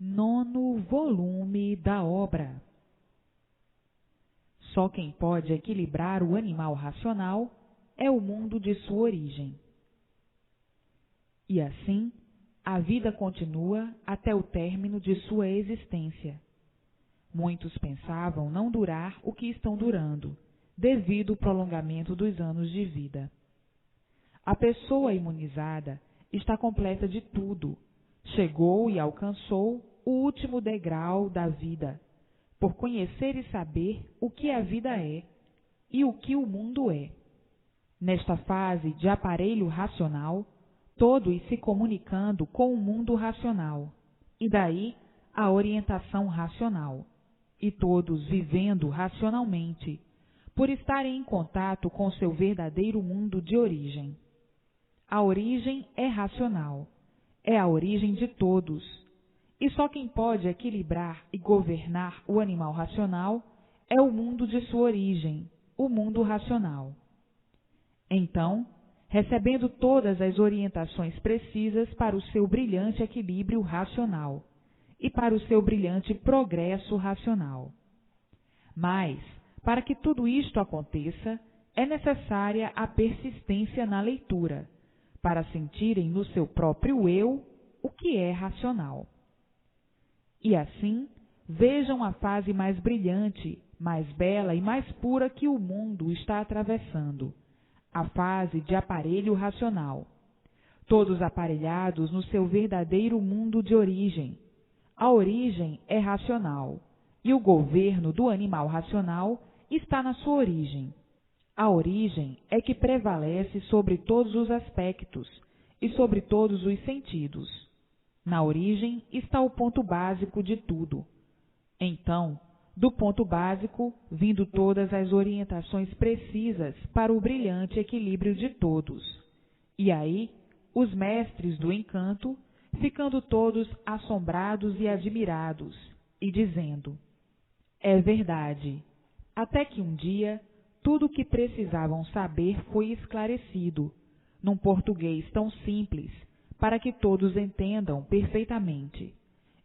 Nono volume da obra. Só quem pode equilibrar o animal racional é o mundo de sua origem. E assim, a vida continua até o término de sua existência. Muitos pensavam não durar o que estão durando, devido ao prolongamento dos anos de vida. A pessoa imunizada está completa de tudo, chegou e alcançou o último degrau da vida, por conhecer e saber o que a vida é e o que o mundo é. Nesta fase de aparelho racional, todos se comunicando com o mundo racional, e daí a orientação racional, e todos vivendo racionalmente, por estarem em contato com seu verdadeiro mundo de origem. A origem é racional, é a origem de todos, e só quem pode equilibrar e governar o animal racional é o mundo de sua origem, o mundo racional. Então, recebendo todas as orientações precisas para o seu brilhante equilíbrio racional e para o seu brilhante progresso racional. Mas, para que tudo isto aconteça, é necessária a persistência na leitura, para sentirem no seu próprio eu o que é racional. E assim, vejam a fase mais brilhante, mais bela e mais pura que o mundo está atravessando, a fase de aparelho racional. Todos aparelhados no seu verdadeiro mundo de origem. A origem é racional, e o governo do animal racional está na sua origem. A origem é que prevalece sobre todos os aspectos e sobre todos os sentidos. Na origem está o ponto básico de tudo. Então, do ponto básico, vindo todas as orientações precisas para o brilhante equilíbrio de todos. E aí, os mestres do encanto, ficando todos assombrados e admirados, e dizendo: é verdade, até que um dia tudo o que precisavam saber foi esclarecido, num português tão simples, para que todos entendam perfeitamente.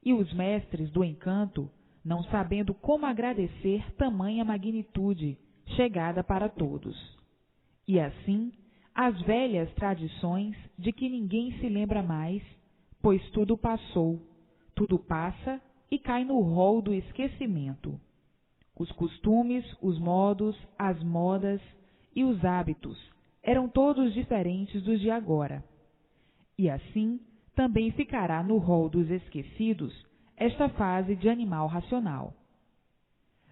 E os mestres do encanto, não sabendo como agradecer tamanha magnitude, chegada para todos. E assim, as velhas tradições de que ninguém se lembra mais, pois tudo passou, tudo passa e cai no rol do esquecimento. Os costumes, os modos, as modas e os hábitos eram todos diferentes dos de agora. E assim, também ficará no rol dos esquecidos esta fase de animal racional.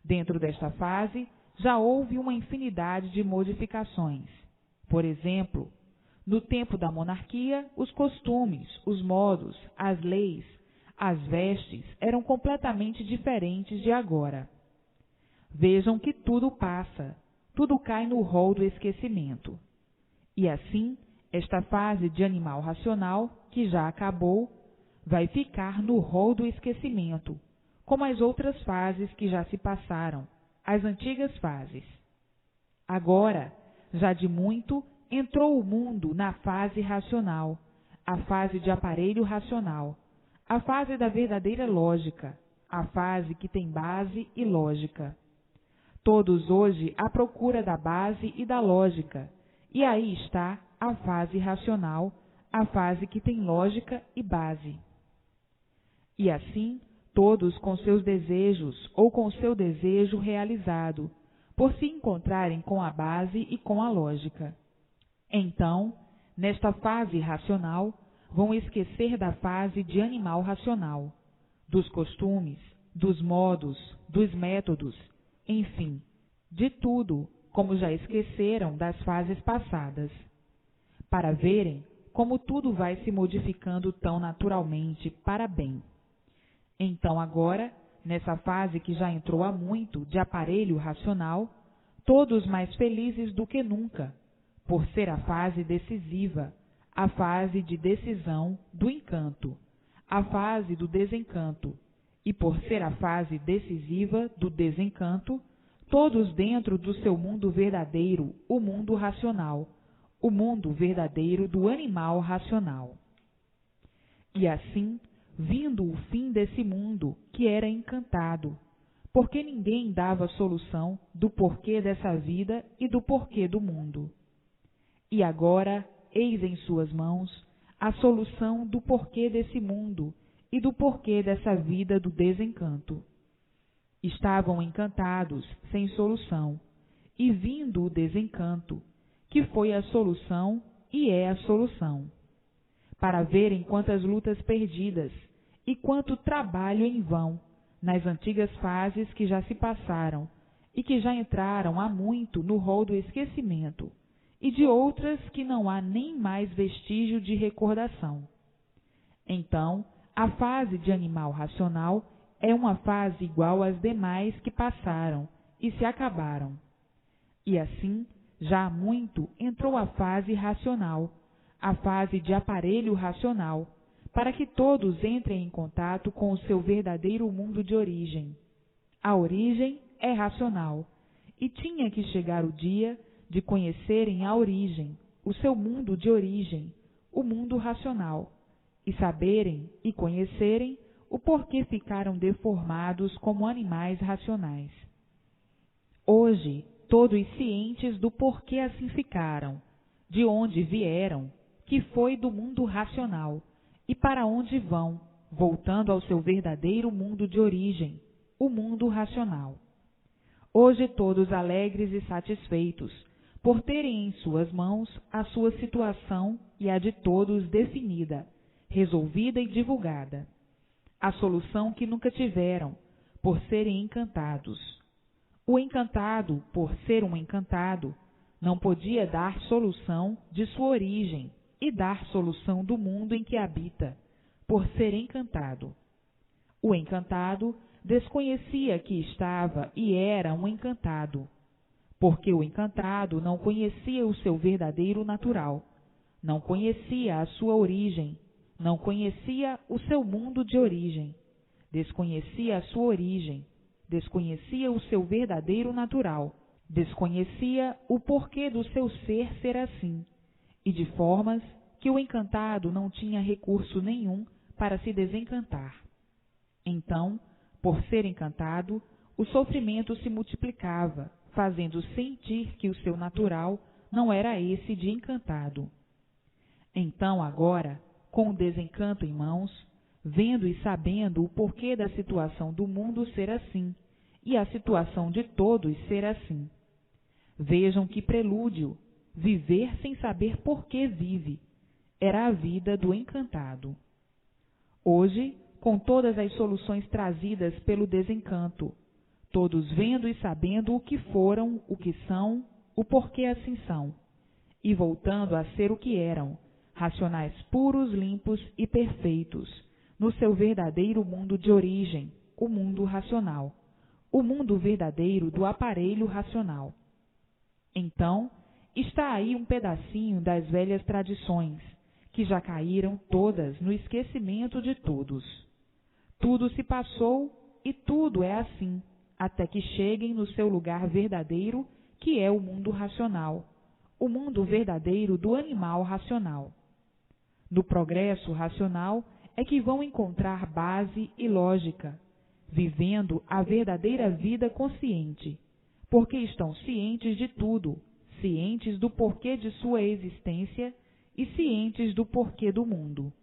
Dentro desta fase, já houve uma infinidade de modificações. Por exemplo, no tempo da monarquia, os costumes, os modos, as leis, as vestes eram completamente diferentes de agora. Vejam que tudo passa, tudo cai no rol do esquecimento. E assim, esta fase de animal racional, que já acabou, vai ficar no rol do esquecimento, como as outras fases que já se passaram, as antigas fases. Agora, já de muito, entrou o mundo na fase racional, a fase de aparelho racional, a fase da verdadeira lógica, a fase que tem base e lógica. Todos hoje à procura da base e da lógica, e aí está a fase racional, a fase que tem lógica e base. E assim, todos com seus desejos ou com seu desejo realizado, por se encontrarem com a base e com a lógica. Então, nesta fase racional, vão esquecer da fase de animal racional, dos costumes, dos modos, dos métodos, enfim, de tudo, como já esqueceram das fases passadas, para verem como tudo vai se modificando tão naturalmente para bem. Então agora, nessa fase que já entrou há muito de aparelho racional, todos mais felizes do que nunca, por ser a fase decisiva, a fase de decisão do encanto, a fase do desencanto, e por ser a fase decisiva do desencanto, todos dentro do seu mundo verdadeiro, o mundo racional, o mundo verdadeiro do animal racional. E assim, vindo o fim desse mundo que era encantado, porque ninguém dava solução do porquê dessa vida e do porquê do mundo. E agora, eis em suas mãos a solução do porquê desse mundo e do porquê dessa vida do desencanto. Estavam encantados, sem solução, e vindo o desencanto, que foi a solução e é a solução, para verem quantas lutas perdidas e quanto trabalho em vão nas antigas fases que já se passaram e que já entraram há muito no rol do esquecimento, e de outras que não há nem mais vestígio de recordação. Então, a fase de animal racional é uma fase igual às demais que passaram e se acabaram. E assim, já há muito entrou a fase racional, a fase de aparelho racional, para que todos entrem em contato com o seu verdadeiro mundo de origem. A origem é racional, e tinha que chegar o dia de conhecerem a origem, o seu mundo de origem, o mundo racional, e saberem e conhecerem o porquê ficaram deformados como animais racionais. Hoje, todos cientes do porquê assim ficaram, de onde vieram, que foi do mundo racional, e para onde vão, voltando ao seu verdadeiro mundo de origem, o mundo racional. Hoje todos alegres e satisfeitos, por terem em suas mãos a sua situação e a de todos definida, resolvida e divulgada. A solução que nunca tiveram, por serem encantados. O encantado, por ser um encantado, não podia dar solução de sua origem e dar solução do mundo em que habita, por ser encantado. O encantado desconhecia que estava e era um encantado, porque o encantado não conhecia o seu verdadeiro natural, não conhecia a sua origem, não conhecia o seu mundo de origem, desconhecia a sua origem, desconhecia o seu verdadeiro natural, desconhecia o porquê do seu ser assim, e de formas que o encantado não tinha recurso nenhum para se desencantar. Então, por ser encantado, o sofrimento se multiplicava, fazendo sentir que o seu natural não era esse de encantado. Então, agora, com o desencanto em mãos, vendo e sabendo o porquê da situação do mundo ser assim, e a situação de todos ser assim. Vejam que prelúdio, viver sem saber por que vive, era a vida do encantado. Hoje, com todas as soluções trazidas pelo desencanto, todos vendo e sabendo o que foram, o que são, o porquê assim são, e voltando a ser o que eram, racionais puros, limpos e perfeitos, no seu verdadeiro mundo de origem, o mundo racional, o mundo verdadeiro do aparelho racional. Então, está aí um pedacinho das velhas tradições, que já caíram todas no esquecimento de todos. Tudo se passou e tudo é assim, até que cheguem no seu lugar verdadeiro, que é o mundo racional, o mundo verdadeiro do animal racional. No progresso racional é que vão encontrar base e lógica, vivendo a verdadeira vida consciente, porque estão cientes de tudo, cientes do porquê de sua existência e cientes do porquê do mundo.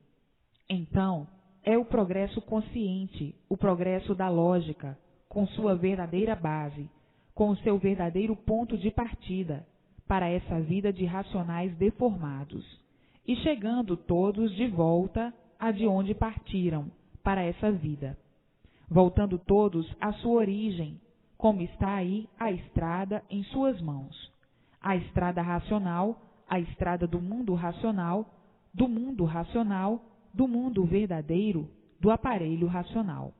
Então, é o progresso consciente, o progresso da lógica, com sua verdadeira base, com o seu verdadeiro ponto de partida para essa vida de racionais deformados, e chegando todos de volta a de onde partiram para essa vida, voltando todos à sua origem, como está aí a estrada em suas mãos, a estrada racional, a estrada do mundo racional, do mundo racional, do mundo verdadeiro, do aparelho racional.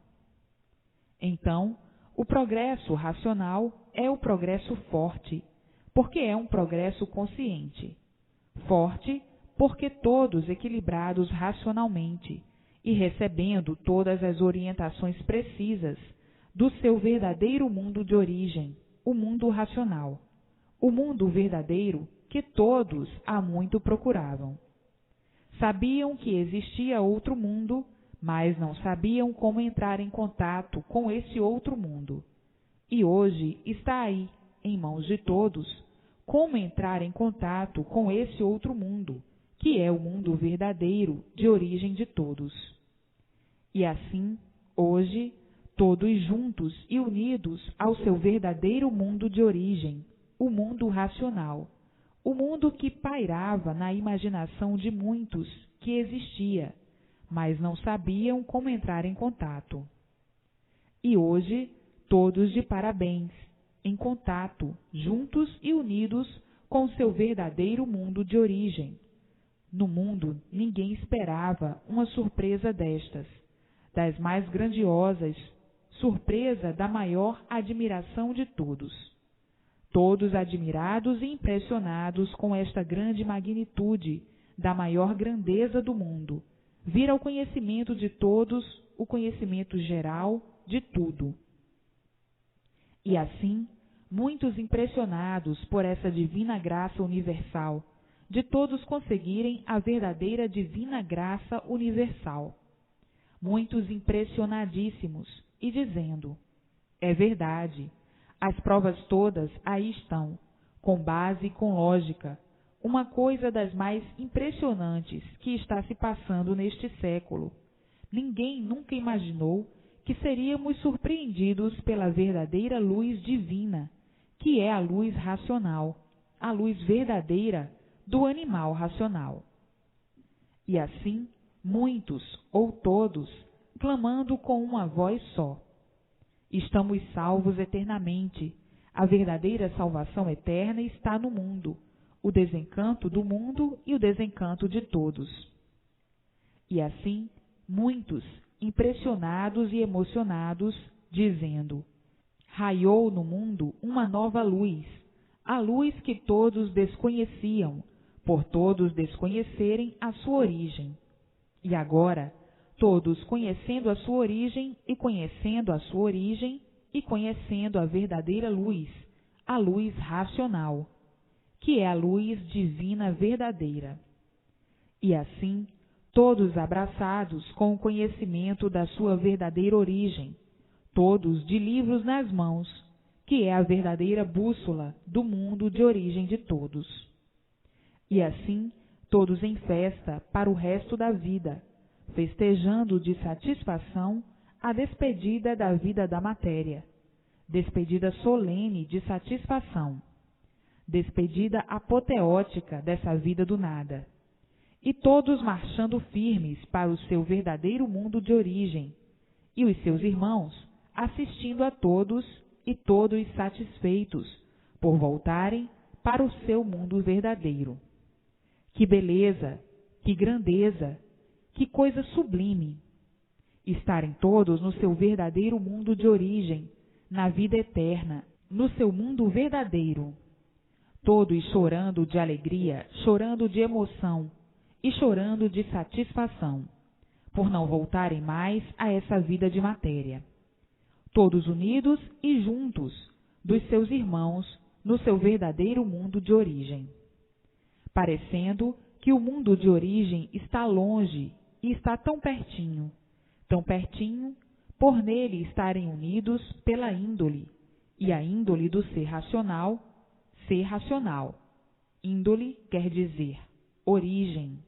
Então, o progresso racional é o progresso forte, porque é um progresso consciente. Forte, porque todos equilibrados racionalmente e recebendo todas as orientações precisas do seu verdadeiro mundo de origem, o mundo racional, o mundo verdadeiro que todos há muito procuravam. Sabiam que existia outro mundo, mas não sabiam como entrar em contato com esse outro mundo. E hoje está aí, em mãos de todos, como entrar em contato com esse outro mundo, que é o mundo verdadeiro de origem de todos. E assim, hoje, todos juntos e unidos ao seu verdadeiro mundo de origem, o mundo racional, o mundo que pairava na imaginação de muitos que existia, mas não sabiam como entrar em contato. E hoje, todos de parabéns, em contato, juntos e unidos com seu verdadeiro mundo de origem. No mundo, ninguém esperava uma surpresa destas, das mais grandiosas, surpresa da maior admiração de todos. Todos admirados e impressionados com esta grande magnitude da maior grandeza do mundo, vir ao conhecimento de todos o conhecimento geral de tudo. E assim, muitos impressionados por essa divina graça universal, de todos conseguirem a verdadeira divina graça universal. Muitos impressionadíssimos e dizendo: é verdade, as provas todas aí estão, com base e com lógica, uma coisa das mais impressionantes que está se passando neste século. Ninguém nunca imaginou que seríamos surpreendidos pela verdadeira luz divina, que é a luz racional, a luz verdadeira do animal racional. E assim, muitos ou todos, clamando com uma voz só: estamos salvos eternamente, a verdadeira salvação eterna está no mundo, o desencanto do mundo e o desencanto de todos. E assim, muitos, impressionados e emocionados, dizendo: raiou no mundo uma nova luz, a luz que todos desconheciam, por todos desconhecerem a sua origem. E agora, todos conhecendo a sua origem e conhecendo a sua origem e conhecendo a verdadeira luz, a luz racional, que é a luz divina verdadeira. E assim, todos abraçados com o conhecimento da sua verdadeira origem, todos de livros nas mãos, que é a verdadeira bússola do mundo de origem de todos. E assim, todos em festa para o resto da vida, festejando de satisfação a despedida da vida da matéria, despedida solene de satisfação, despedida apoteótica dessa vida do nada, e todos marchando firmes para o seu verdadeiro mundo de origem, e os seus irmãos assistindo a todos e todos satisfeitos por voltarem para o seu mundo verdadeiro. Que beleza, que grandeza, que coisa sublime! Estarem todos no seu verdadeiro mundo de origem, na vida eterna, no seu mundo verdadeiro. Todos chorando de alegria, chorando de emoção e chorando de satisfação, por não voltarem mais a essa vida de matéria. Todos unidos e juntos dos seus irmãos no seu verdadeiro mundo de origem. Parecendo que o mundo de origem está longe e está tão pertinho, por nele estarem unidos pela índole, e a índole do ser racional. Índole quer dizer origem.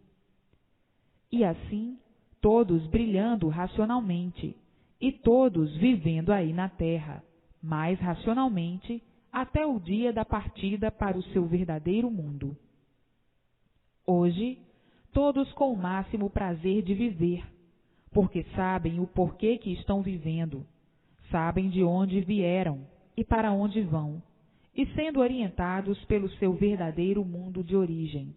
E assim, todos brilhando racionalmente, e todos vivendo aí na terra, mais racionalmente, até o dia da partida para o seu verdadeiro mundo. Hoje, todos com o máximo prazer de viver, porque sabem o porquê que estão vivendo, sabem de onde vieram e para onde vão, e sendo orientados pelo seu verdadeiro mundo de origem.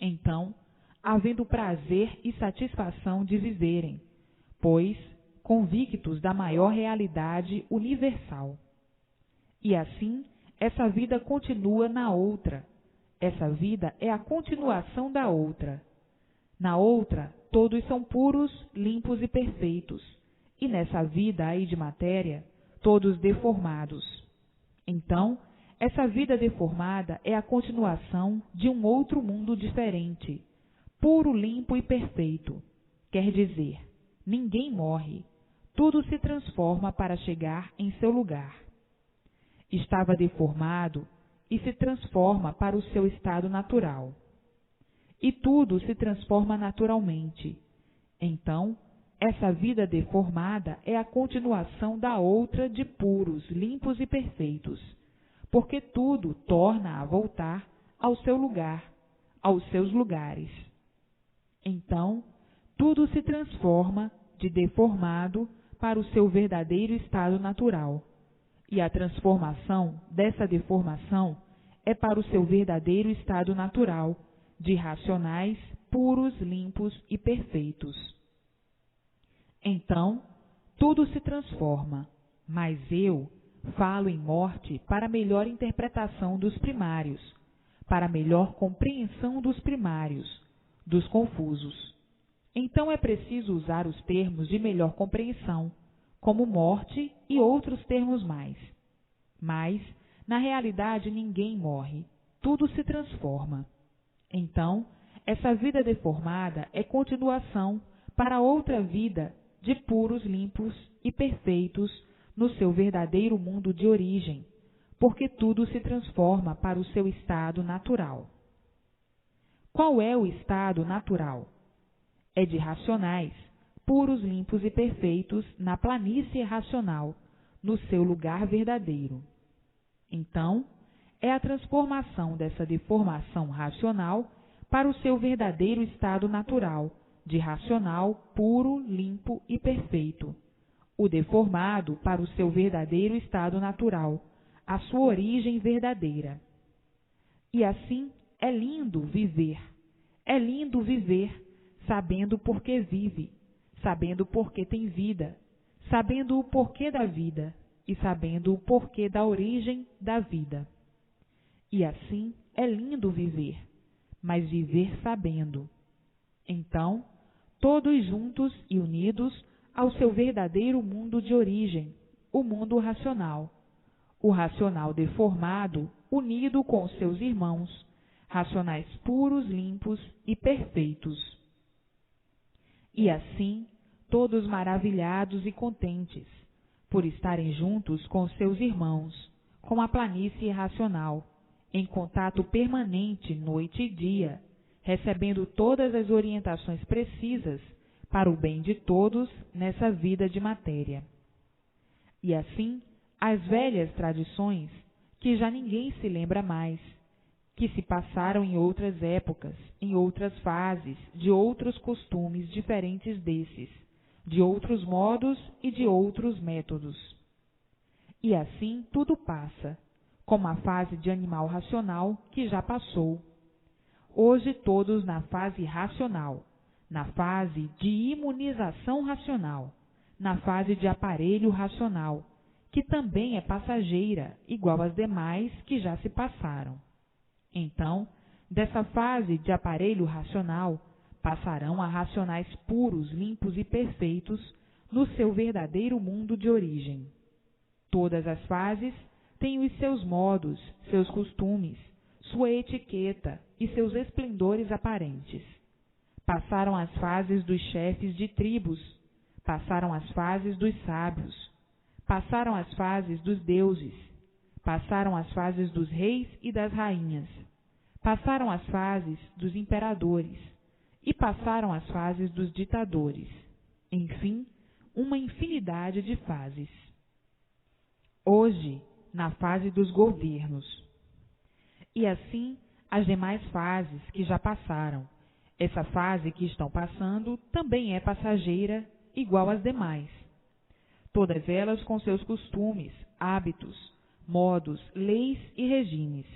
Então, havendo prazer e satisfação de viverem, pois convictos da maior realidade universal. E assim, essa vida continua na outra. Essa vida é a continuação da outra. Na outra, todos são puros, limpos e perfeitos. E nessa vida aí de matéria, todos deformados. Então, essa vida deformada é a continuação de um outro mundo diferente, puro, limpo e perfeito. Quer dizer, Ninguém morre. Tudo se transforma para chegar em seu lugar. Estava deformado e se transforma para o seu estado natural. E tudo se transforma naturalmente. Então, essa vida deformada é a continuação da outra de puros, limpos e perfeitos, porque tudo torna a voltar ao seu lugar, aos seus lugares. Então, tudo se transforma de deformado para o seu verdadeiro estado natural, e a transformação dessa deformação é para o seu verdadeiro estado natural, de racionais, puros, limpos e perfeitos. Então, tudo se transforma, mas eu falo em morte para melhor interpretação dos primários, para melhor compreensão dos primários, dos confusos. Então é preciso usar os termos de melhor compreensão, como morte e outros termos mais. Mas, na realidade, ninguém morre, tudo se transforma. Então, essa vida deformada é continuação para outra vida de puros, limpos e perfeitos no seu verdadeiro mundo de origem, porque tudo se transforma para o seu estado natural. Qual é o estado natural? É de racionais, puros, limpos e perfeitos na planície racional, no seu lugar verdadeiro. Então, é a transformação dessa deformação racional para o seu verdadeiro estado natural, de racional, puro, limpo e perfeito. O deformado para o seu verdadeiro estado natural, a sua origem verdadeira. E assim é lindo viver. É lindo viver, sabendo por que vive, sabendo por que tem vida, sabendo o porquê da vida e sabendo o porquê da origem da vida. E assim é lindo viver, mas viver sabendo. Então, todos juntos e unidos ao seu verdadeiro mundo de origem, o mundo racional. O racional deformado, unido com seus irmãos, racionais puros, limpos e perfeitos. E assim, todos maravilhados e contentes, por estarem juntos com seus irmãos, com a planície racional, em contato permanente noite e dia, recebendo todas as orientações precisas para o bem de todos nessa vida de matéria. E assim, as velhas tradições, que já ninguém se lembra mais, que se passaram em outras épocas, em outras fases, de outros costumes diferentes desses, de outros modos e de outros métodos. E assim tudo passa, como a fase de animal racional que já passou. Hoje todos na fase racional, na fase de imunização racional, na fase de aparelho racional, que também é passageira, igual às demais que já se passaram. Então, dessa fase de aparelho racional, passarão a racionais puros, limpos e perfeitos no seu verdadeiro mundo de origem. Todas as fases têm os seus modos, seus costumes, sua etiqueta e seus esplendores aparentes. Passaram as fases dos chefes de tribos, passaram as fases dos sábios, passaram as fases dos deuses, passaram as fases dos reis e das rainhas, passaram as fases dos imperadores e passaram as fases dos ditadores. Enfim, uma infinidade de fases. Hoje, na fase dos governos. E assim, as demais fases que já passaram. Essa fase que estão passando também é passageira, igual às demais. Todas elas com seus costumes, hábitos, modos, leis e regimes.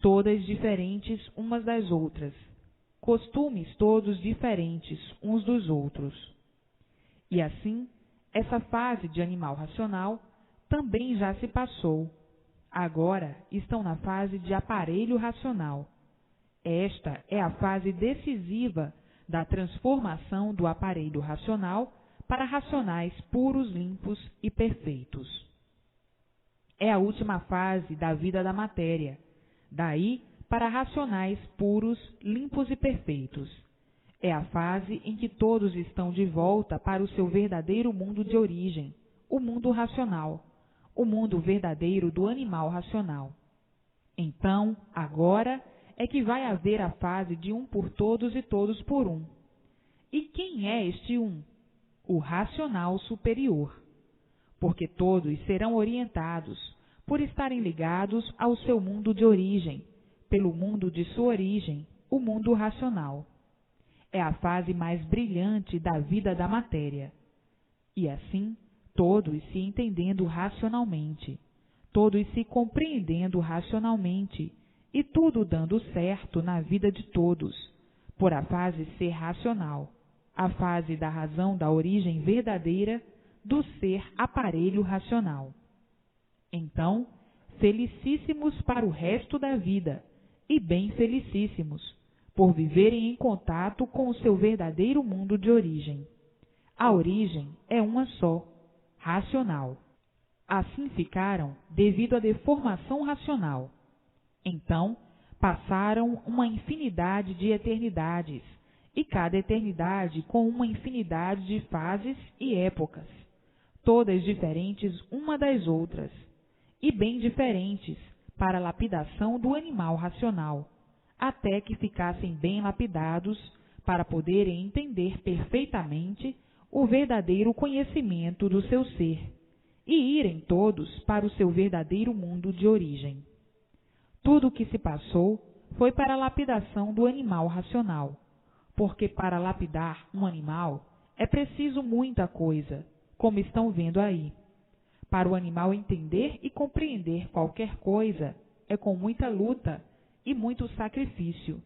Todas diferentes umas das outras. Costumes todos diferentes uns dos outros. E assim, essa fase de animal racional também já se passou. Agora estão na fase de aparelho racional. Esta é a fase decisiva da transformação do aparelho racional para racionais puros, limpos e perfeitos. É a última fase da vida da matéria, daí para racionais puros, limpos e perfeitos. É a fase em que todos estão de volta para o seu verdadeiro mundo de origem, o mundo racional, o mundo verdadeiro do animal racional. Então, agora, é que vai haver a fase de um por todos e todos por um. E quem é este um? O racional superior. Porque todos serão orientados, por estarem ligados ao seu mundo de origem, pelo mundo de sua origem, o mundo racional. É a fase mais brilhante da vida da matéria. E assim, todos se entendendo racionalmente, todos se compreendendo racionalmente, e tudo dando certo na vida de todos, por a fase ser racional, a fase da razão da origem verdadeira do ser aparelho racional. Então, felicíssimos para o resto da vida, e bem felicíssimos, por viverem em contato com o seu verdadeiro mundo de origem. A origem é uma só, racional. Assim ficaram devido à deformação racional. Então, passaram uma infinidade de eternidades, e cada eternidade com uma infinidade de fases e épocas, todas diferentes uma das outras, e bem diferentes para a lapidação do animal racional, até que ficassem bem lapidados para poderem entender perfeitamente o verdadeiro conhecimento do seu ser e irem todos para o seu verdadeiro mundo de origem. Tudo o que se passou foi para a lapidação do animal racional, porque para lapidar um animal é preciso muita coisa, como estão vendo aí. Para o animal entender e compreender qualquer coisa é com muita luta e muito sacrifício.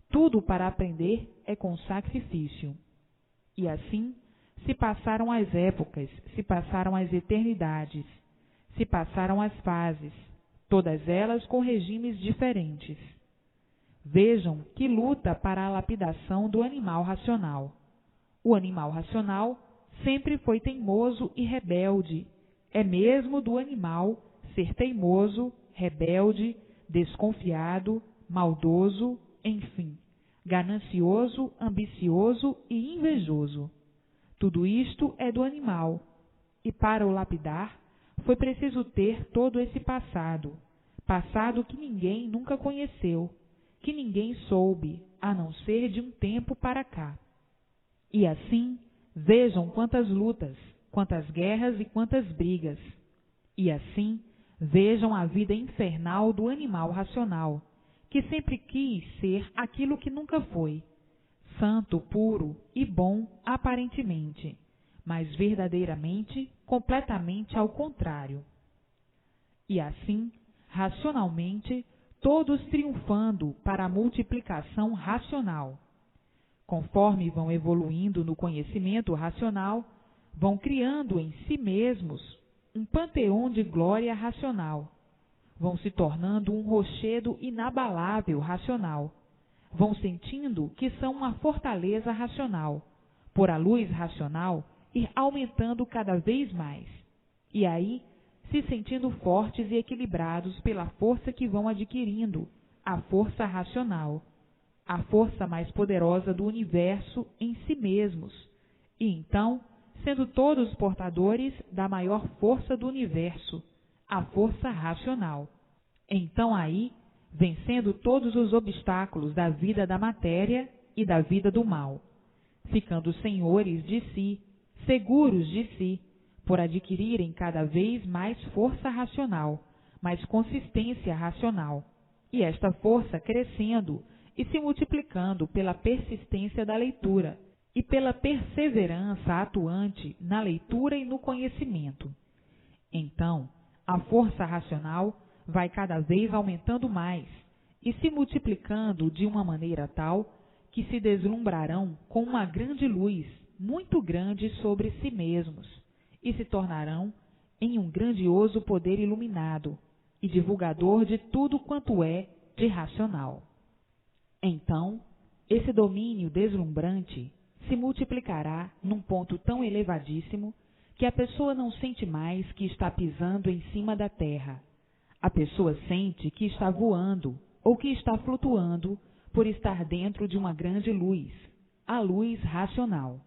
Tudo para aprender é com sacrifício. E assim se passaram as épocas, se passaram as eternidades, se passaram as fases, todas elas com regimes diferentes. Vejam que luta para a lapidação do animal racional. O animal racional sempre foi teimoso e rebelde. É mesmo do animal ser teimoso, rebelde, desconfiado, maldoso, enfim, ganancioso, ambicioso e invejoso. Tudo isto é do animal, e para o lapidar foi preciso ter todo esse passado, passado que ninguém nunca conheceu, que ninguém soube, a não ser de um tempo para cá. E assim, vejam quantas lutas, quantas guerras e quantas brigas. E assim, vejam a vida infernal do animal racional, que sempre quis ser aquilo que nunca foi, santo, puro e bom aparentemente, mas verdadeiramente, completamente ao contrário. E assim, racionalmente, todos triunfando para a multiplicação racional. Conforme vão evoluindo no conhecimento racional, vão criando em si mesmos um panteão de glória racional. Vão se tornando um rochedo inabalável racional. Vão sentindo que são uma fortaleza racional, por a luz racional ir aumentando cada vez mais. E aí, se sentindo fortes e equilibrados pela força que vão adquirindo, a força racional, a força mais poderosa do universo em si mesmos, e então, sendo todos portadores da maior força do universo, a força racional. Então aí, vencendo todos os obstáculos da vida da matéria e da vida do mal, ficando senhores de si, seguros de si, por adquirirem cada vez mais força racional, mais consistência racional, e esta força crescendo e se multiplicando pela persistência da leitura e pela perseverança atuante na leitura e no conhecimento. Então, a força racional vai cada vez aumentando mais e se multiplicando de uma maneira tal que se deslumbrarão com uma grande luz, muito grande sobre si mesmos, e se tornarão em um grandioso poder iluminado e divulgador de tudo quanto é de racional. Então, esse domínio deslumbrante se multiplicará num ponto tão elevadíssimo que a pessoa não sente mais que está pisando em cima da terra. A pessoa sente que está voando ou que está flutuando por estar dentro de uma grande luz. a luz racional.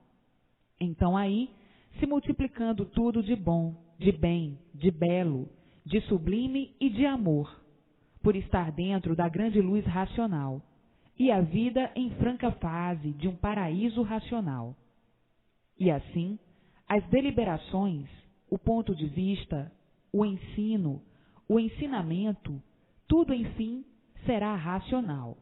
Então aí, se multiplicando tudo de bom, de bem, de belo, de sublime e de amor, por estar dentro da grande luz racional, e a vida em franca fase de um paraíso racional. E assim, as deliberações, o ponto de vista, o ensino, o ensinamento, tudo, enfim, será racional.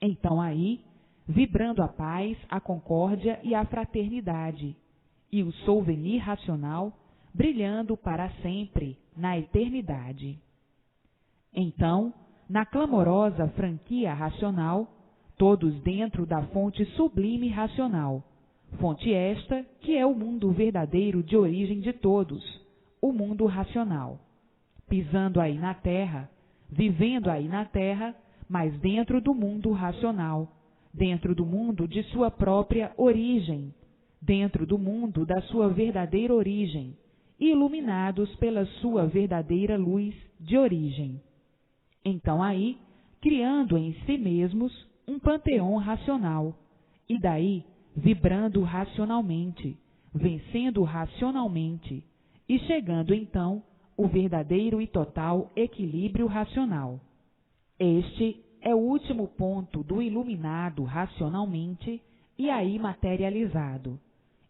Então aí, vibrando a paz, a concórdia e a fraternidade, e o souvenir racional brilhando para sempre na eternidade. Então, na clamorosa franquia racional, todos dentro da fonte sublime racional, fonte esta que é o mundo verdadeiro de origem de todos, o mundo racional, pisando aí na terra, vivendo aí na terra, mas dentro do mundo racional, dentro do mundo de sua própria origem, dentro do mundo da sua verdadeira origem, iluminados pela sua verdadeira luz de origem. Então aí, criando em si mesmos um panteão racional, e daí vibrando racionalmente, vencendo racionalmente, e chegando então o verdadeiro e total equilíbrio racional. Este é o último ponto do iluminado racionalmente e aí materializado.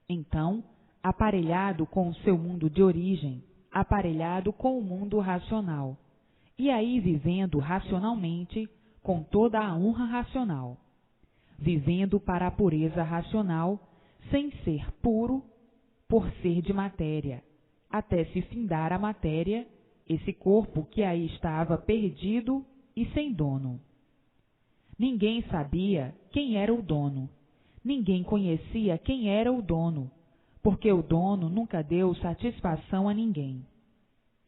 Então, aparelhado com o seu mundo de origem, aparelhado com o mundo racional, e aí vivendo racionalmente com toda a honra racional, vivendo para a pureza racional, sem ser puro, por ser de matéria, até se findar a matéria, esse corpo que aí estava perdido e sem dono. Ninguém sabia quem era o dono, ninguém conhecia quem era o dono, porque o dono nunca deu satisfação a ninguém.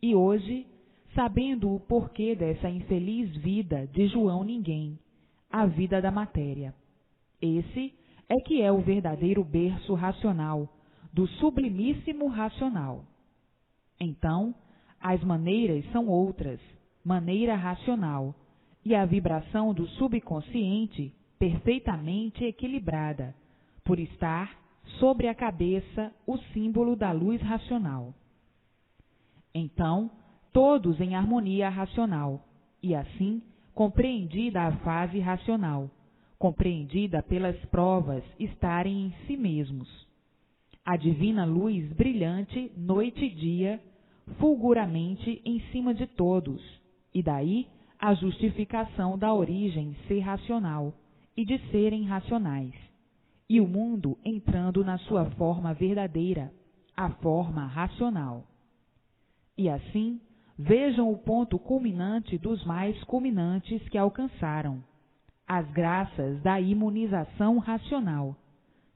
E hoje, sabendo o porquê dessa infeliz vida de João Ninguém, a vida da matéria, esse é que é o verdadeiro berço racional, do sublimíssimo racional. Então, as maneiras são outras, maneira racional, e a vibração do subconsciente perfeitamente equilibrada, por estar sobre a cabeça o símbolo da luz racional. Então, todos em harmonia racional, e assim compreendida a fase racional, compreendida pelas provas estarem em si mesmos. A divina luz brilhante, noite e dia, fulguramente em cima de todos, e daí a justificação da origem ser racional e de serem racionais, e o mundo entrando na sua forma verdadeira, a forma racional. E assim, vejam o ponto culminante dos mais culminantes que alcançaram, as graças da imunização racional,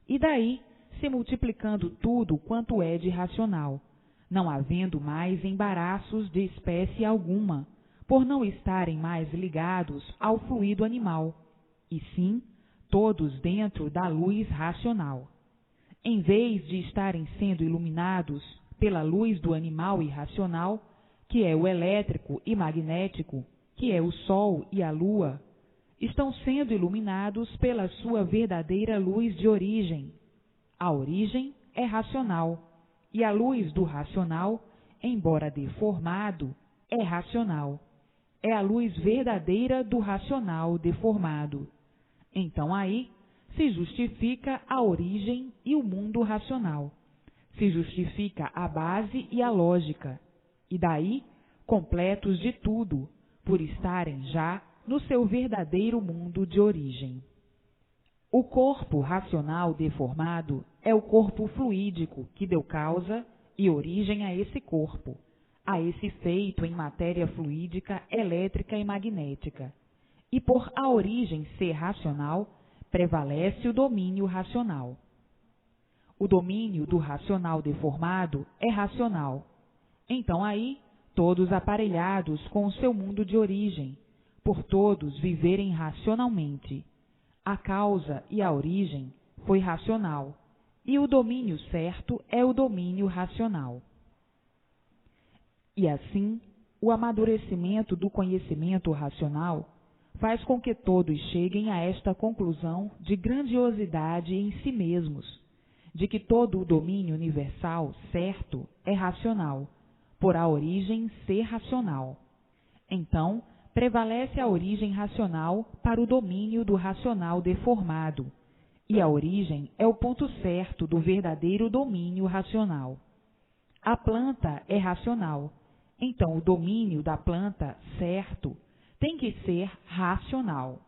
e daí se multiplicando tudo quanto é de racional, não havendo mais embaraços de espécie alguma, por não estarem mais ligados ao fluido animal, e sim todos dentro da luz racional. Em vez de estarem sendo iluminados pela luz do animal irracional, que é o elétrico e magnético, que é o sol e a lua, estão sendo iluminados pela sua verdadeira luz de origem. A origem é racional, e a luz do racional, embora deformado, é racional. É a luz verdadeira do racional deformado. Então aí se justifica a origem e o mundo racional. Se justifica a base e a lógica. E daí, completos de tudo, por estarem já no seu verdadeiro mundo de origem. O corpo racional deformado é o corpo fluídico que deu causa e origem a esse corpo, a esse feito em matéria fluídica, elétrica e magnética. E por a origem ser racional, prevalece o domínio racional. O domínio do racional deformado é racional. Então aí, todos aparelhados com o seu mundo de origem, por todos viverem racionalmente. A causa e a origem foi racional, e o domínio certo é o domínio racional. E assim, o amadurecimento do conhecimento racional faz com que todos cheguem a esta conclusão de grandiosidade em si mesmos, de que todo o domínio universal certo é racional, por a origem ser racional. Então, prevalece a origem racional para o domínio do racional deformado, e a origem é o ponto certo do verdadeiro domínio racional. A planta é racional, então o domínio da planta certo tem que ser racional.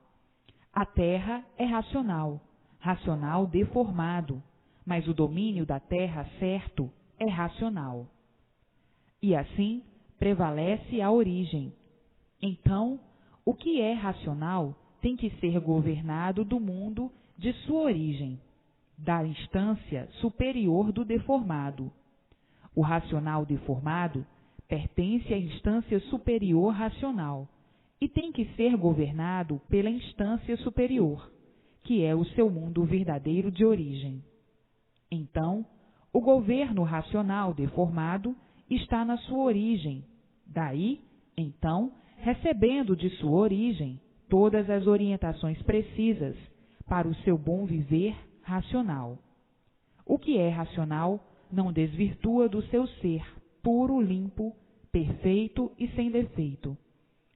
A terra é racional, racional deformado, mas o domínio da terra certo é racional. E assim prevalece a origem. Então, o que é racional tem que ser governado do mundo de sua origem, da instância superior do deformado. O racional deformado pertence à instância superior racional e tem que ser governado pela instância superior, que é o seu mundo verdadeiro de origem. Então, o governo racional deformado está na sua origem. Daí, então, recebendo de sua origem todas as orientações precisas para o seu bom viver racional. O que é racional não desvirtua do seu ser puro, limpo, perfeito e sem defeito.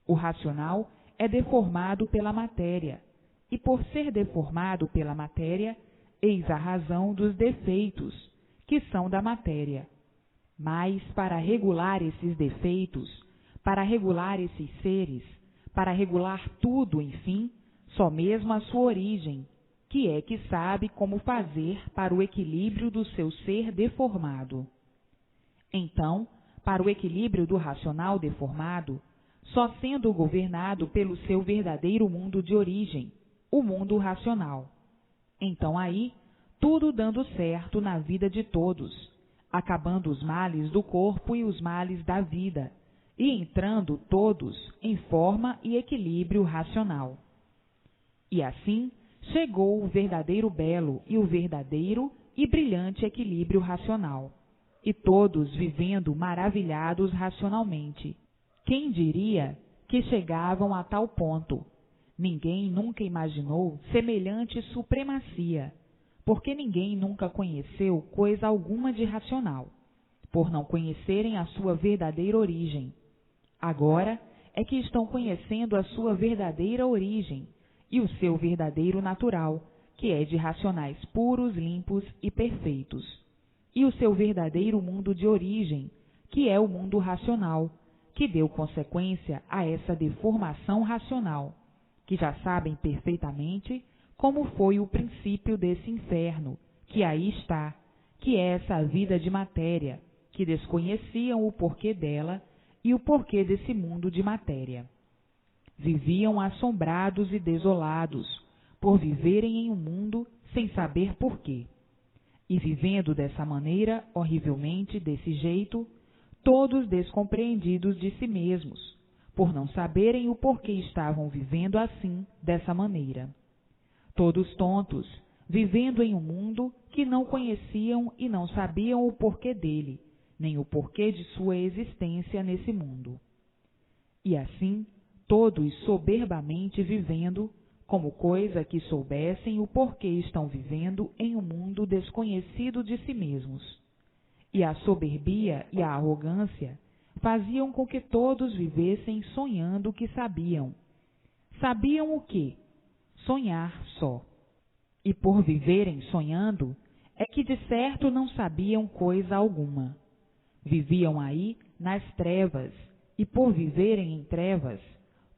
O racional é deformado pela matéria, e por ser deformado pela matéria, eis a razão dos defeitos, que são da matéria. Mas para regular esses defeitos, para regular esses seres, para regular tudo, enfim, só mesmo a sua origem, que é que sabe como fazer para o equilíbrio do seu ser deformado. Então, para o equilíbrio do racional deformado, só sendo governado pelo seu verdadeiro mundo de origem, o mundo racional. Então aí, tudo dando certo na vida de todos, acabando os males do corpo e os males da vida, e entrando todos em forma e equilíbrio racional. E assim chegou o verdadeiro belo e o verdadeiro e brilhante equilíbrio racional, e todos vivendo maravilhados racionalmente. Quem diria que chegavam a tal ponto? Ninguém nunca imaginou semelhante supremacia, porque ninguém nunca conheceu coisa alguma de racional, por não conhecerem a sua verdadeira origem. Agora é que estão conhecendo a sua verdadeira origem e o seu verdadeiro natural, que é de racionais puros, limpos e perfeitos, e o seu verdadeiro mundo de origem, que é o mundo racional, que deu consequência a essa deformação racional, que já sabem perfeitamente como foi o princípio desse inferno, que aí está, que é essa vida de matéria, que desconheciam o porquê dela e o porquê desse mundo de matéria. Viviam assombrados e desolados, por viverem em um mundo sem saber porquê. E vivendo dessa maneira, horrivelmente, desse jeito, todos descompreendidos de si mesmos, por não saberem o porquê estavam vivendo assim, dessa maneira. Todos tontos, vivendo em um mundo que não conheciam e não sabiam o porquê dele, nem o porquê de sua existência nesse mundo. E assim, todos soberbamente vivendo, como coisa que soubessem o porquê estão vivendo em um mundo desconhecido de si mesmos. E a soberbia e a arrogância faziam com que todos vivessem sonhando que sabiam. Sabiam o quê? Sonhar só. E por viverem sonhando, é que de certo não sabiam coisa alguma. Viviam aí nas trevas, e por viverem em trevas,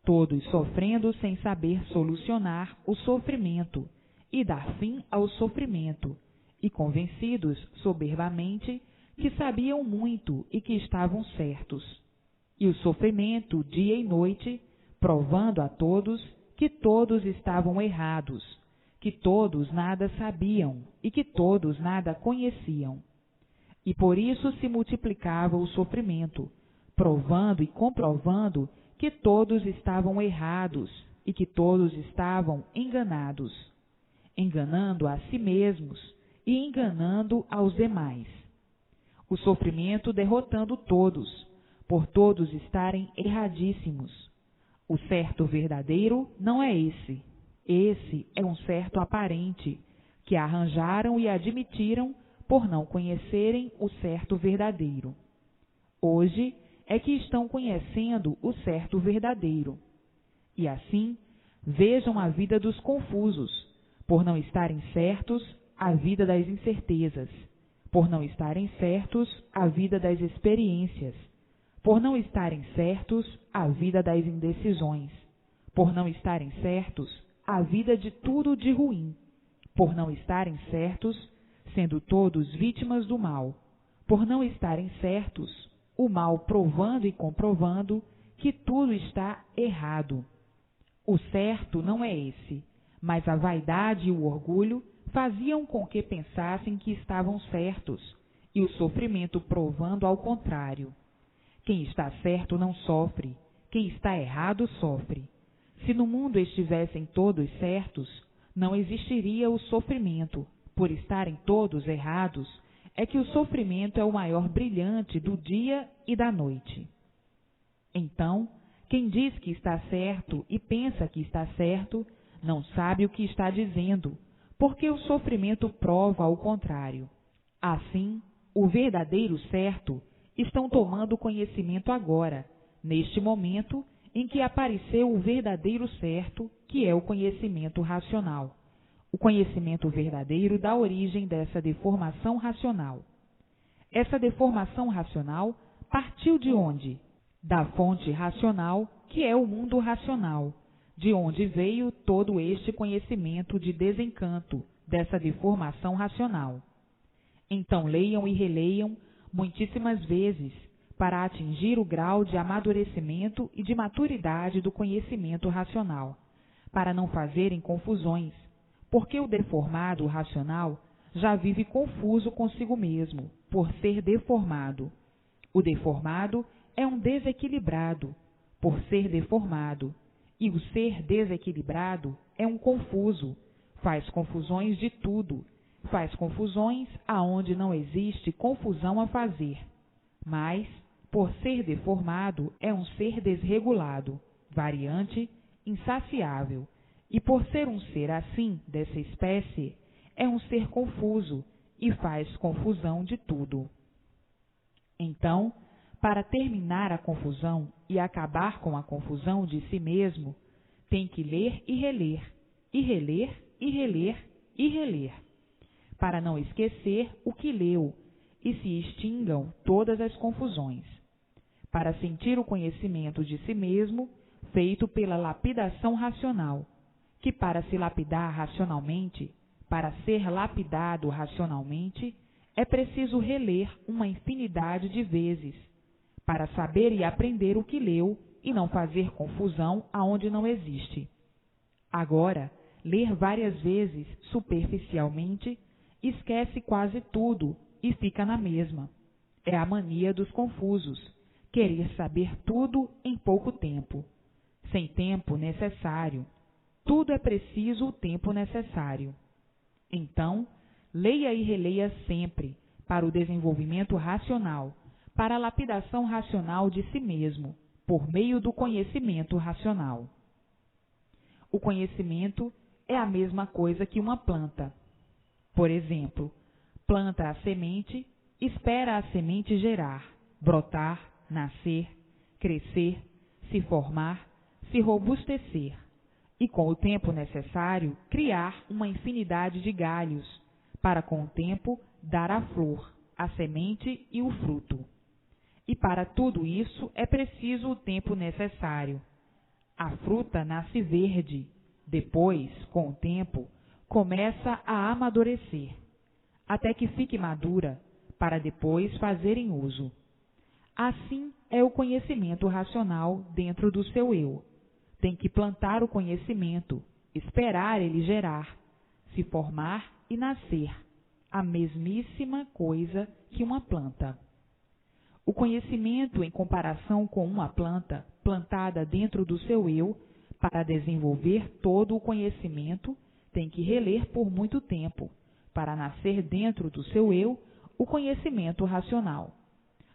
todos sofrendo sem saber solucionar o sofrimento e dar fim ao sofrimento, e convencidos soberbamente que sabiam muito e que estavam certos. E o sofrimento, dia e noite, provando a todos que todos estavam errados, que todos nada sabiam e que todos nada conheciam. E por isso se multiplicava o sofrimento, provando e comprovando que todos estavam errados e que todos estavam enganados, enganando a si mesmos e enganando aos demais. O sofrimento derrotando todos, por todos estarem erradíssimos. O certo verdadeiro não é esse. Esse é um certo aparente, que arranjaram e admitiram por não conhecerem o certo verdadeiro. Hoje é que estão conhecendo o certo verdadeiro. E assim, vejam a vida dos confusos, por não estarem certos, a vida das incertezas, por não estarem certos, a vida das experiências, por não estarem certos, a vida das indecisões, por não estarem certos, a vida de tudo de ruim, por não estarem certos, sendo todos vítimas do mal, por não estarem certos, o mal provando e comprovando que tudo está errado. O certo não é esse, mas a vaidade e o orgulho faziam com que pensassem que estavam certos, e o sofrimento provando ao contrário. Quem está certo não sofre, quem está errado sofre. Se no mundo estivessem todos certos, não existiria o sofrimento. Por estarem todos errados, é que o sofrimento é o maior brilhante do dia e da noite. Então, quem diz que está certo e pensa que está certo, não sabe o que está dizendo, porque o sofrimento prova ao contrário. Assim, o verdadeiro certo estão tomando conhecimento agora, neste momento em que apareceu o verdadeiro certo, que é o conhecimento racional. O conhecimento verdadeiro dá origem dessa deformação racional. Essa deformação racional partiu de onde? Da fonte racional, que é o mundo racional, de onde veio todo este conhecimento de desencanto, dessa deformação racional. Então leiam e releiam muitíssimas vezes, para atingir o grau de amadurecimento e de maturidade do conhecimento racional, para não fazerem confusões, porque o deformado racional já vive confuso consigo mesmo, por ser deformado. O deformado é um desequilibrado, por ser deformado, e o ser desequilibrado é um confuso, faz confusões de tudo, faz confusões aonde não existe confusão a fazer. Mas, por ser deformado, é um ser desregulado, variante, insaciável, e por ser um ser assim, dessa espécie, é um ser confuso e faz confusão de tudo. Então, para terminar a confusão e acabar com a confusão de si mesmo, tem que ler e reler, e reler, e reler, e reler, para não esquecer o que leu e se extingam todas as confusões, para sentir o conhecimento de si mesmo feito pela lapidação racional, que para se lapidar racionalmente, para ser lapidado racionalmente, é preciso reler uma infinidade de vezes, para saber e aprender o que leu e não fazer confusão aonde não existe. Agora, ler várias vezes superficialmente, esquece quase tudo e fica na mesma. É a mania dos confusos, querer saber tudo em pouco tempo, sem tempo necessário. Tudo é preciso o tempo necessário. Então, leia e releia sempre, para o desenvolvimento racional, para a lapidação racional de si mesmo, por meio do conhecimento racional. O conhecimento é a mesma coisa que uma planta. Por exemplo, planta a semente, espera a semente gerar, brotar, nascer, crescer, se formar, se robustecer, e com o tempo necessário criar uma infinidade de galhos, para com o tempo dar a flor, a semente e o fruto. E para tudo isso é preciso o tempo necessário. A fruta nasce verde, depois, com o tempo, começa a amadurecer, até que fique madura, para depois fazerem uso. Assim é o conhecimento racional dentro do seu eu. Tem que plantar o conhecimento, esperar ele gerar, se formar e nascer, a mesmíssima coisa que uma planta. O conhecimento, em comparação com uma planta plantada dentro do seu eu, para desenvolver todo o conhecimento, tem que reler por muito tempo, para nascer dentro do seu eu o conhecimento racional.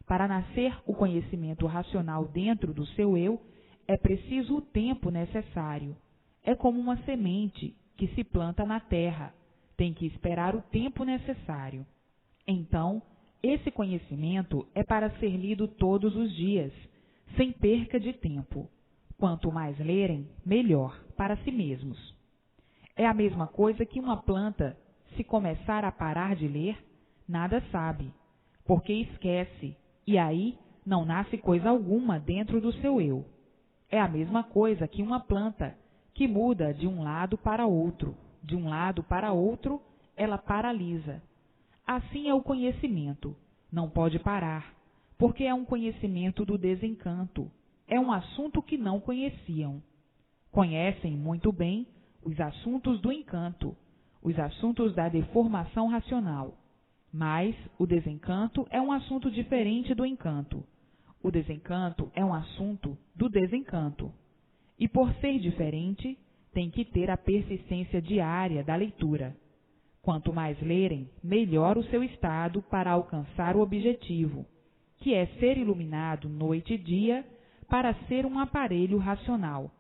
Para nascer o conhecimento racional dentro do seu eu, é preciso o tempo necessário. É como uma semente que se planta na terra, tem que esperar o tempo necessário. Então, esse conhecimento é para ser lido todos os dias, sem perca de tempo. Quanto mais lerem, melhor para si mesmos. É a mesma coisa que uma planta, se começar a parar de ler, nada sabe, porque esquece, e aí não nasce coisa alguma dentro do seu eu. É a mesma coisa que uma planta que muda de um lado para outro, ela paralisa. Assim é o conhecimento, não pode parar, porque é um conhecimento do desencanto, é um assunto que não conheciam. Conhecem muito bem os assuntos do encanto, os assuntos da deformação racional, mas o desencanto é um assunto diferente do encanto. O desencanto é um assunto do desencanto. E por ser diferente, tem que ter a persistência diária da leitura. Quanto mais lerem, melhor o seu estado para alcançar o objetivo, que é ser iluminado noite e dia para ser um aparelho racional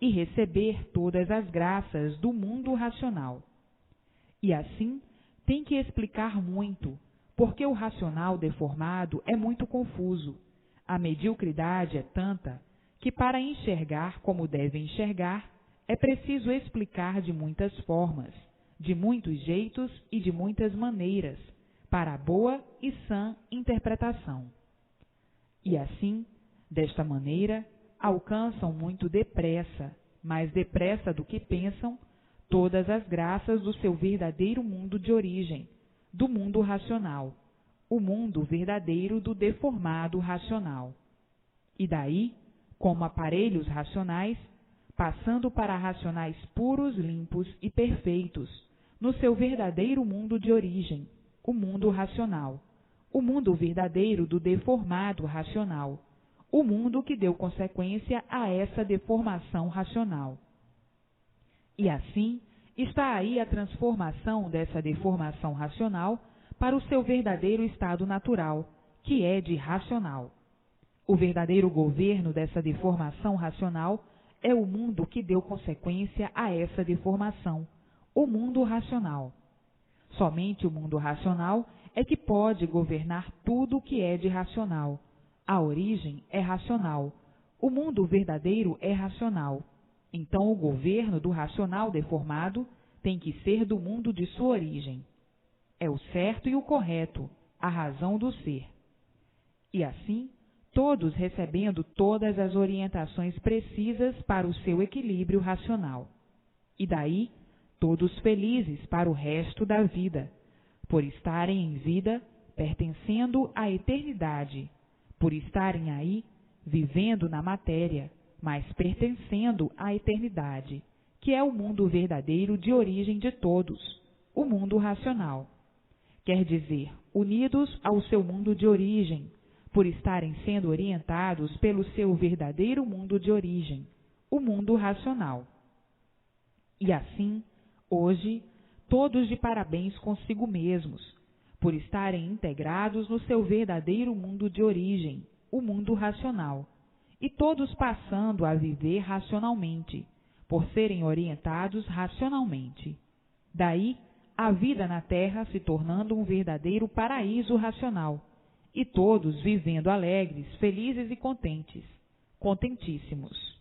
e receber todas as graças do mundo racional. E assim, tem que explicar muito, porque o racional deformado é muito confuso. A mediocridade é tanta que para enxergar como deve enxergar, é preciso explicar de muitas formas, de muitos jeitos e de muitas maneiras, para a boa e sã interpretação. E assim, desta maneira, alcançam muito depressa, mais depressa do que pensam, todas as graças do seu verdadeiro mundo de origem, do mundo racional, o mundo verdadeiro do deformado racional. E daí, como aparelhos racionais, passando para racionais puros, limpos e perfeitos, no seu verdadeiro mundo de origem, o mundo racional, o mundo verdadeiro do deformado racional, o mundo que deu consequência a essa deformação racional. E assim, está aí a transformação dessa deformação racional para o seu verdadeiro estado natural, que é de racional. O verdadeiro governo dessa deformação racional é o mundo que deu consequência a essa deformação, o mundo racional. Somente o mundo racional é que pode governar tudo o que é de racional. A origem é racional, o mundo verdadeiro é racional. Então o governo do racional deformado tem que ser do mundo de sua origem. É o certo e o correto, a razão do ser. E assim, todos recebendo todas as orientações precisas para o seu equilíbrio racional. E daí, todos felizes para o resto da vida, por estarem em vida, pertencendo à eternidade, por estarem aí, vivendo na matéria, mas pertencendo à eternidade, que é o mundo verdadeiro de origem de todos, o mundo racional. Quer dizer, unidos ao seu mundo de origem, por estarem sendo orientados pelo seu verdadeiro mundo de origem, o mundo racional. E assim, hoje, todos de parabéns consigo mesmos, por estarem integrados no seu verdadeiro mundo de origem, o mundo racional, e todos passando a viver racionalmente, por serem orientados racionalmente. Daí, a vida na Terra se tornando um verdadeiro paraíso racional, e todos vivendo alegres, felizes e contentes, contentíssimos.